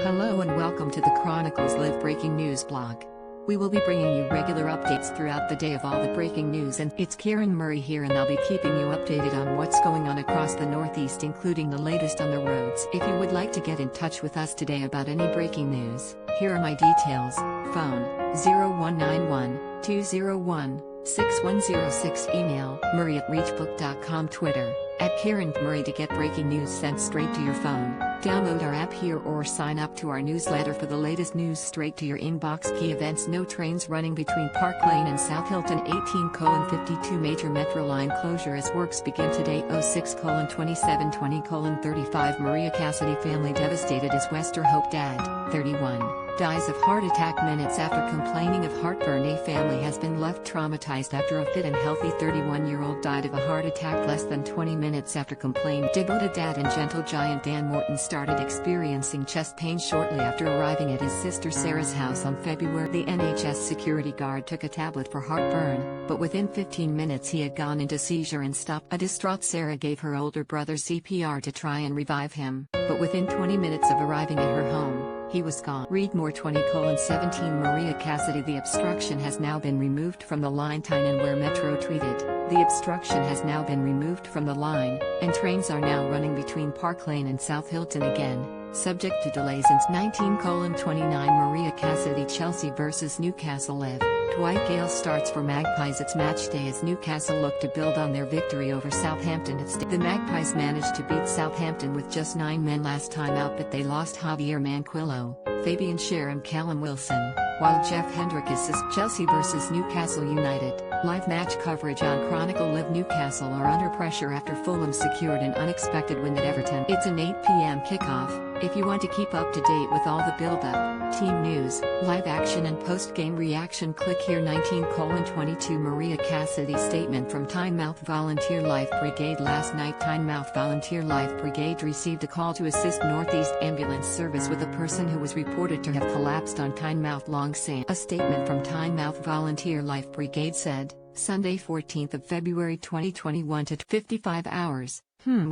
Hello and welcome to the Chronicles Live breaking news blog. We will be bringing you regular updates throughout the day of all the breaking news, and it's Karen Murray here, and I'll be keeping you updated on what's going on across the Northeast, including the latest on the roads. If you would like to get in touch with us today about any breaking news, here are my details. Phone 0191 201 6106, email murray@reachbook.com, Twitter @KarenMurray to get breaking news sent straight to your phone. Download our app here or sign up to our newsletter for the latest news straight to your inbox. Key events: no trains running between Park Lane and South Hilton. 18:52 major metro line closure as works begin today. 06:2720:35 Maria Cassidy family devastated as Wester Hope dad, 31, dies of heart attack minutes after complaining of heartburn. A family has been left traumatized after a fit and healthy 31-year-old died of a heart attack less than 20 minutes after complaining. Devoted dad and gentle giant Dan Morton started experiencing chest pain shortly after arriving at his sister Sarah's house on February. The NHS security guard took a tablet for heartburn, but within 15 minutes he had gone into seizure and stopped. A distraught Sarah gave her older brother CPR to try and revive him, but within 20 minutes of arriving at her home, he was gone. Read more. 20:17 Maria Cassidy. The obstruction has now been removed from the line. Tynan where Metro tweeted, the obstruction has now been removed from the line, and trains are now running between Park Lane and South Hilton again, subject to delays. Since 19:29 Maria Cassidy. Chelsea vs Newcastle. Live. Dwight Gale starts for Magpies. It's match day as Newcastle look to build on their victory over Southampton. The Magpies managed to beat Southampton with just 9 men last time out, but they lost Javier Manquillo, Fabian Schär and Callum Wilson, while Jeff Hendrick is Chelsea vs Newcastle United. Live match coverage on Chronicle Live. Newcastle are under pressure after Fulham secured an unexpected win at Everton. It's an 8 p.m. kickoff. If you want to keep up to date with all the build-up, team news, live action and post-game reaction, click here. 19:22 Maria Cassidy statement from Tynemouth Volunteer Life Brigade. Last night Tynemouth Volunteer Life Brigade received a call to assist Northeast Ambulance Service with a person who was reported to have collapsed on Tynemouth Long Sand. A statement from Tynemouth Volunteer Life Brigade said, Sunday 14th of February 2021 to 55 hours.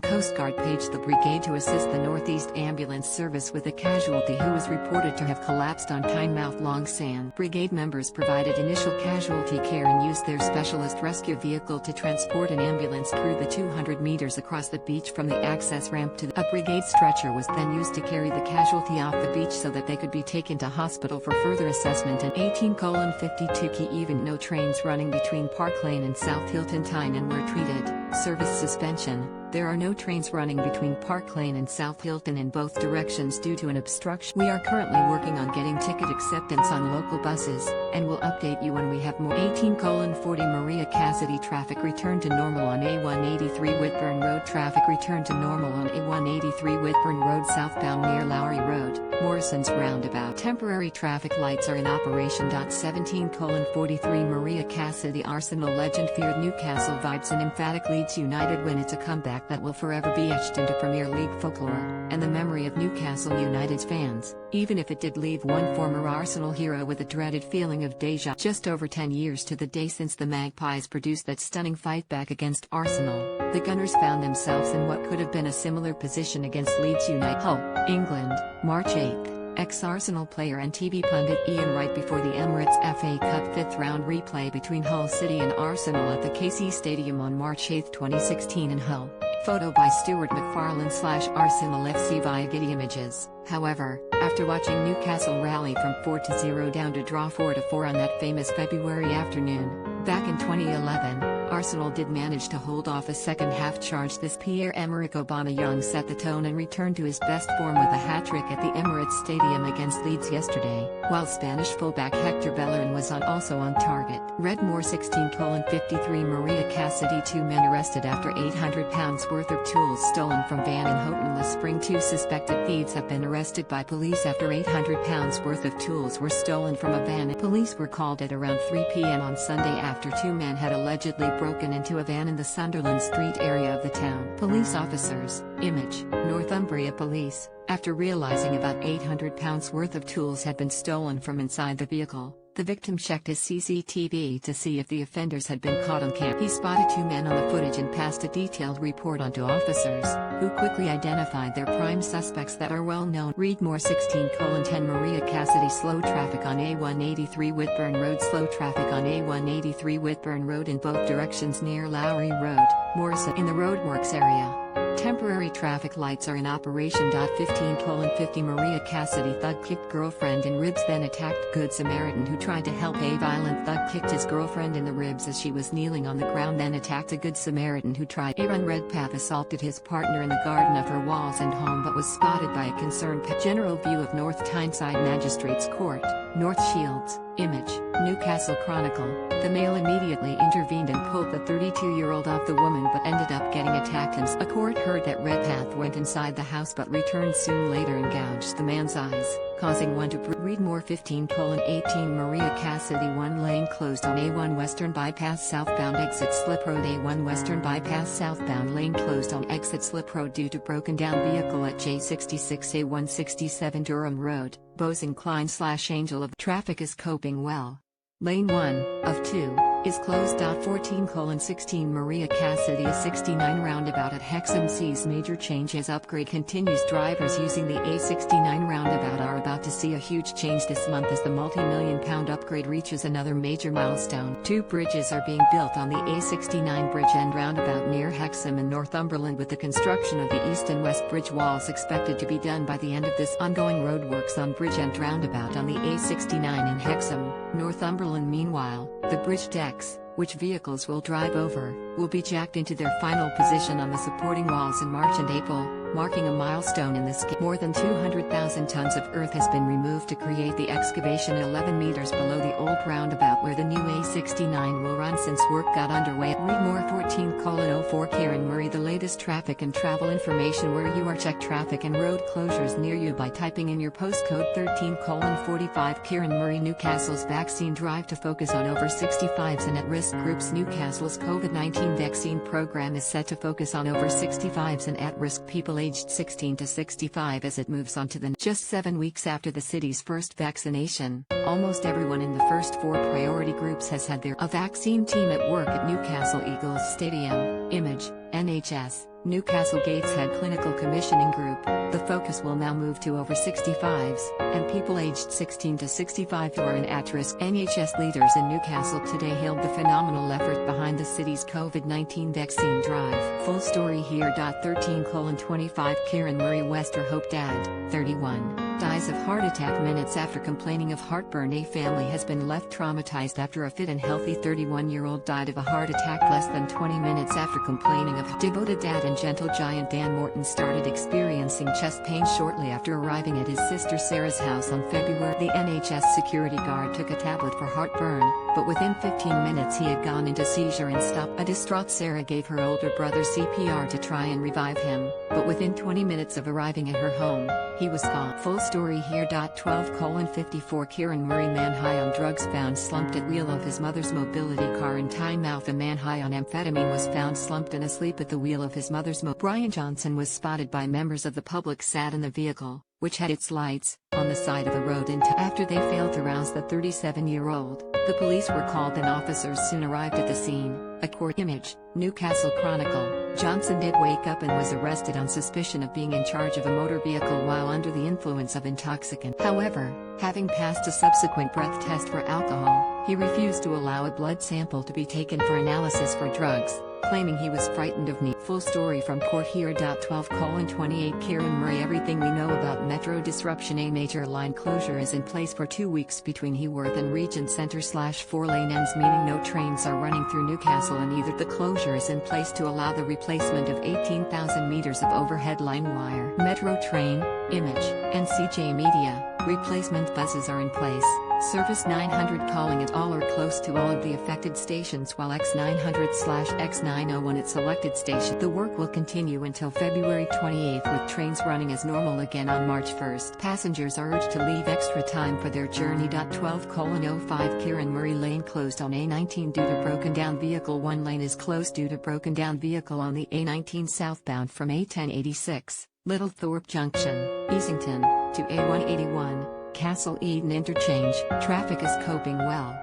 Coast Guard paged the brigade to assist the Northeast Ambulance Service with a casualty who was reported to have collapsed on Tynemouth Long Sand. Brigade members provided initial casualty care and used their specialist rescue vehicle to transport an ambulance crew the 200 meters across the beach from the access ramp to a brigade stretcher was then used to carry the casualty off the beach so that they could be taken to hospital for further assessment. And 18:52 Key event: no trains running between Park Lane and South Hilton. Tynan were treated, service suspension. There are no trains running between Park Lane and South Hilton in both directions due to an obstruction. We are currently working on getting ticket acceptance on local buses, and will update you when we have more. 18:40 Maria Cassidy. Traffic returned to normal on A183 Whitburn Road. Traffic returned to normal on A183 Whitburn Road southbound near Lowry Road, Morrison's Roundabout. Temporary traffic lights are in operation. 17:43 Maria Cassidy. Arsenal legend feared Newcastle vibes and emphatic Leeds United win. It's a comeback that will forever be etched into Premier League folklore, and the memory of Newcastle United's fans, even if it did leave one former Arsenal hero with a dreaded feeling of déjà. Just over 10 years to the day since the Magpies produced that stunning fight back against Arsenal, the Gunners found themselves in what could have been a similar position against Leeds United. Hull, England, March 8th. Ex-Arsenal player and TV pundit Ian Wright before the Emirates FA Cup 5th round replay between Hull City and Arsenal at the KC Stadium on March 8, 2016 in Hull. Photo by Stuart McFarlane/Arsenal FC via Getty Images. However, after watching Newcastle rally from 4-0 down to draw 4-4 on that famous February afternoon, back in 2011, Arsenal did manage to hold off a second-half charge. This Pierre-Emerick Aubameyang set the tone and returned to his best form with a hat-trick at the Emirates Stadium against Leeds yesterday, while Spanish fullback Hector Bellerin was also on target. Redmore. 16:53 Maria Cassidy. 2 men arrested after £800 worth of tools stolen from van in Houghton Le Spring. 2 suspected thieves have been arrested by police after £800 worth of tools were stolen from a van. Police were called at around 3 p.m. on Sunday after 2 men had allegedly broken into a van in the Sunderland Street area of the town. Police officers, image, Northumbria Police, After realizing about £800 worth of tools had been stolen from inside the vehicle, the victim checked his CCTV to see if the offenders had been caught on camera. He spotted two men on the footage and passed a detailed report on to officers, who quickly identified their prime suspects that are well known. Read more 16:10 Maria Cassidy. Slow traffic on A183 Whitburn Road. Slow traffic on A183 Whitburn Road in both directions near Lowry Road, Morrison in the roadworks area. Temporary traffic lights are in operation. 15:50 Maria Cassidy. Thug kicked girlfriend in ribs, then attacked Good Samaritan who tried to help. A violent thug kicked his girlfriend in the ribs as she was kneeling on the ground, then attacked a Good Samaritan who tried to run. Redpath assaulted his partner in the garden of her walls and home but was spotted by a concerned General view of North Tyneside Magistrates Court, North Shields. Image, Newcastle Chronicle. The male immediately intervened and pulled the 32-year-old off the woman but ended up getting attacked himself. A court heard that Redpath went inside the house but returned soon later and gouged the man's eyes, causing one to read more. 15:18 Maria Cassidy. One lane closed on A1 Western Bypass southbound exit Slip Road. A1 Western Bypass southbound lane closed on exit Slip Road due to broken down vehicle at J66 A167 Durham Road, Bose Klein/Angel of. Traffic is coping well. Lane 1, of 2, is closed. 14:16 Maria Cassidy. A 69 roundabout at Hexham sees major change as upgrade continues. Drivers using the A69 roundabout are about to see a huge change this month as the multi-million-pound upgrade reaches another major milestone. Two bridges are being built on the A69 bridge and roundabout near Hexham and Northumberland, with the construction of the east and west bridge walls expected to be done by the end of this. Ongoing roadworks on bridge and roundabout on the A69 in Hexham, Northumberland. Meanwhile, the bridge decks, which vehicles will drive over, will be jacked into their final position on the supporting walls in March and April, marking a milestone in this case. More than 200,000 tons of earth has been removed to create the excavation 11 meters below the old roundabout where the new A69 will run since work got underway. Read more. 14:04 Karen Murray. The latest traffic and travel information where you are. Check traffic and road closures near you by typing in your postcode. 13:45 Karen Murray. Newcastle's vaccine drive to focus on over 65s and at-risk groups. Newcastle's COVID-19 vaccine program is set to focus on over 65s and at-risk people aged 16 to 65 as it moves on to the just 7 weeks after the city's first vaccination. Almost everyone in the first 4 priority groups has had their vaccine team at work at Newcastle Eagles Stadium. Image, NHS, Newcastle Gateshead Clinical Commissioning Group. The focus will now move to over 65s, and people aged 16 to 65 who are in at-risk. NHS leaders in Newcastle today hailed the phenomenal effort behind the city's COVID-19 vaccine drive. Full story here. 13:25 Karen Murray. Westerhope dad, 31, dies of heart attack minutes after complaining of heartburn. A family has been left traumatized after a fit and healthy 31-year-old died of a heart attack less than 20 minutes after complaining of. Devoted dad and gentle giant Dan Morton started experiencing chest pain shortly after arriving at his sister Sarah's house on February. The NHS security guard took a tablet for heartburn, but within 15 minutes he had gone into seizure and stopped. A distraught Sarah gave her older brother CPR to try and revive him, but within 20 minutes of arriving at her home, he was gone. Full story here. 12:54 Kieran Murray. Man high on drugs found slumped at wheel of his mother's mobility car in Tynemouth. A man high on amphetamine was found slumped and asleep at the wheel of his mother's Brian Johnson was spotted by members of the public sat in the vehicle, which had its lights, on the side of the road after they failed to rouse the 37-year-old. The police were called and officers soon arrived at the scene. A court image, Newcastle Chronicle. Johnson did wake up and was arrested on suspicion of being in charge of a motor vehicle while under the influence of intoxicant. However, having passed a subsequent breath test for alcohol, he refused to allow a blood sample to be taken for analysis for drugs, claiming he was frightened of me. Full story from court here. 12:28 Kieran Murray. Everything we know about metro disruption. A major line closure is in place for 2 weeks between Heworth and Regent Centre/4 lane ends, meaning no trains are running through Newcastle, and either the closure is in place to allow the replacement of 18,000 meters of overhead line wire. Metro train, image, and CJ Media. Replacement buses are in place. Service 900 calling at all or close to all of the affected stations, while X900/X901 at selected stations. The work will continue until February 28 with trains running as normal again on March 1. Passengers are urged to leave extra time for their journey. 12:05 Kieran Murray Lane closed on A19 due to broken down vehicle. One lane is closed due to broken down vehicle on the A19 southbound from A1086. Littlethorpe Junction, Easington, to A181, Castle Eden Interchange. Traffic is coping well.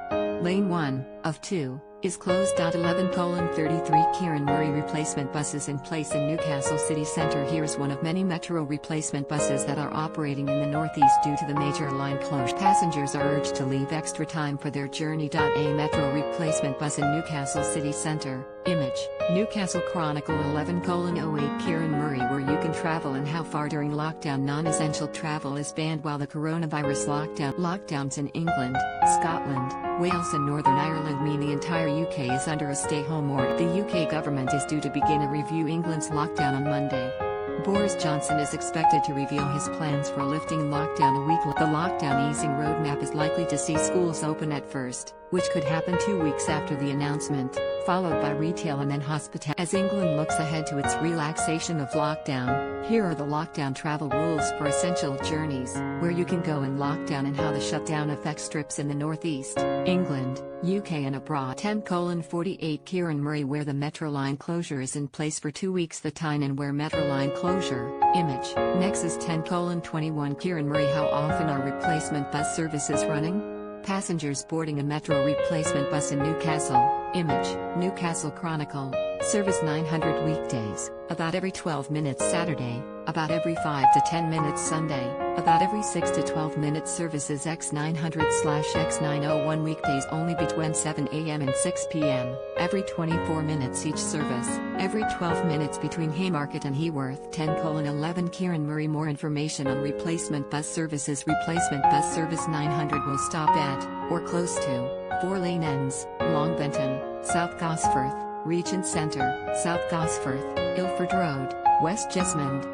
Lane 1, of 2, is closed. 11:33 Kieran Murray replacement buses in place in Newcastle city centre. Here's one of many Metro replacement buses that are operating in the northeast due to the major line closure. Passengers are urged to leave extra time for their journey. A Metro replacement bus in Newcastle city centre. Image, Newcastle Chronicle. 11:08 Kieran Murray. Where you can travel and how far during lockdown. Non-essential travel is banned while the coronavirus lockdowns in England, Scotland, Wales and Northern Ireland mean the entire UK is under a stay-home order. The UK government is due to begin a review England's lockdown on Monday. Boris Johnson is expected to reveal his plans for lifting lockdown a week. The lockdown easing roadmap is likely to see schools open at first, which could happen 2 weeks after the announcement, followed by retail and then hospitality. As England looks ahead to its relaxation of lockdown, here are the lockdown travel rules for essential journeys, where you can go in lockdown and how the shutdown affects trips in the northeast, England, UK and abroad. 10:48 Kieran Murray. Where the Metro line closure is in place for 2 weeks. The Tyne where Metro line closure. Image, Nexus. 10:21 Kieran Murray. How often are replacement bus services running? Passengers boarding a Metro replacement bus in Newcastle. Image, Newcastle Chronicle. Service 900 weekdays, about every 12 minutes Saturday, about every 5 to 10 minutes Sunday, about every 6 to 12 minutes. Services X900/X901 weekdays only between 7 a.m. and 6 p.m, every 24 minutes each service, every 12 minutes between Haymarket and Heworth. 10:11 Kieran Murray. More information on replacement bus services. Replacement bus service 900 will stop at, or close to, 4 lane ends, Long Benton, South Gosforth, Regent Centre, South Gosforth, Ilford Road, West Jesmond,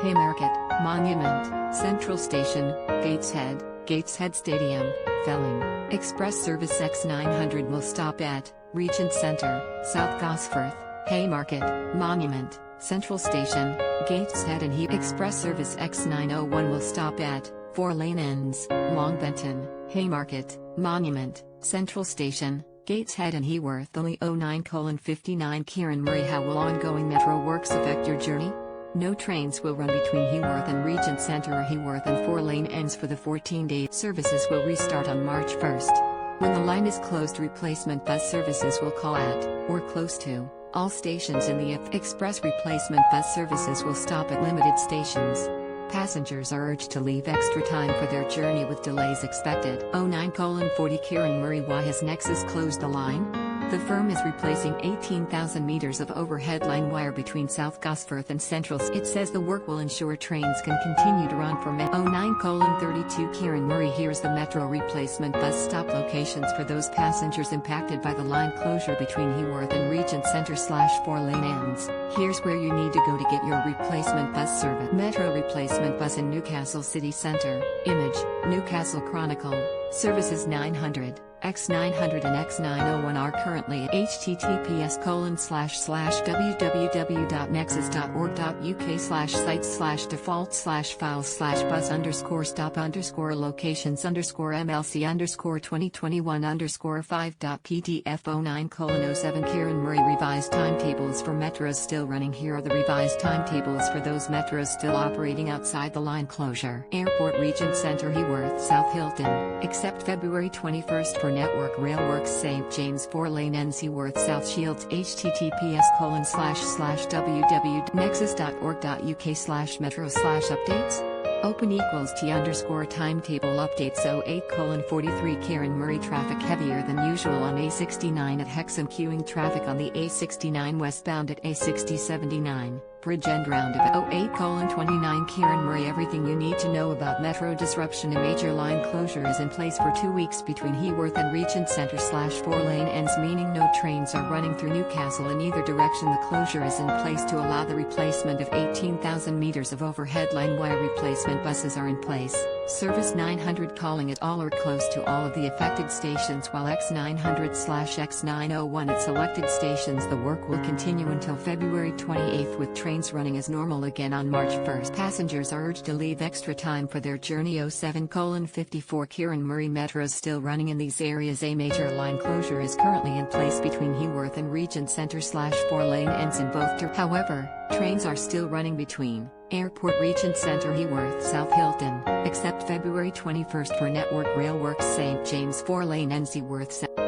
Haymarket, Monument, Central Station, Gateshead Stadium, Felling. Express service X900 will stop at, Regent Centre, South Gosforth, Haymarket, Monument, Central Station, Gateshead and Express service X901 will stop at, 4 lane ends, Long Benton, Haymarket, Monument, Central Station, Gateshead and Heworth. Only 09:59 Kieran Murray. How will ongoing Metro works affect your journey? No trains will run between Heworth and Regent Centre or Heworth and 4 lane ends for the 14 days. Services will restart on March 1st. When the line is closed, replacement bus services will call at, or close to, all stations in the express. Replacement bus services will stop at limited stations. Passengers are urged to leave extra time for their journey with delays expected. 09:40 Kieran Murray. Why has Nexus closed the line? The firm is replacing 18,000 meters of overhead line wire between South Gosforth and Central. It says the work will ensure trains can continue to run for 09:32 Kieran Murray. Here's the Metro replacement bus stop locations for those passengers impacted by the line closure between Heworth and Regent Centre/4 lane ends. Here's where you need to go to get your replacement bus service. Metro replacement bus in Newcastle city centre. Image, Newcastle Chronicle. Services 900. X900 and X901 are currently at https://www.nexus.org.uk/sites/default/bus_stop_mlc_5.pdf 09:07 Kieran Murray. Revised timetables for metros still running. Here are the revised timetables for those metros still operating outside the line closure. Airport, Regent Centre, Heworth, South Hilton, except February 21st for Network Railworks St. James 4 lane ends Heworth South Shields. https://www.nexus.org.uk/metro/updates. Open equals T_timetable updates 08:43 Kieran Murray. Traffic heavier than usual on A69 at Hexham. Queuing traffic on the A69 westbound at A6079. Bridge End roundabout. 08:29 Kieran Murray. Everything you need to know about Metro disruption. A major line closure is in place for 2 weeks between Heworth and Regent Centre/4 lane ends, meaning no trains are running through Newcastle in either direction. The closure is in place to allow the replacement of 18,000 meters of overhead line wire. Replacement buses are in place. Service 900 calling at all or close to all of the affected stations, while X900/X901 at selected stations. The work will continue until February 28 with trains running as normal again on March 1. Passengers are urged to leave extra time for their journey. 07:54 Kieran Murray. Metros still running in these areas. A major line closure is currently in place between Heworth and Regent Centre/4 lane ends in both. However, trains are still running between Airport Regent Centre Heworth South Hilton, except February 21 for Network Railworks St James 4 Lane and Seaworth South.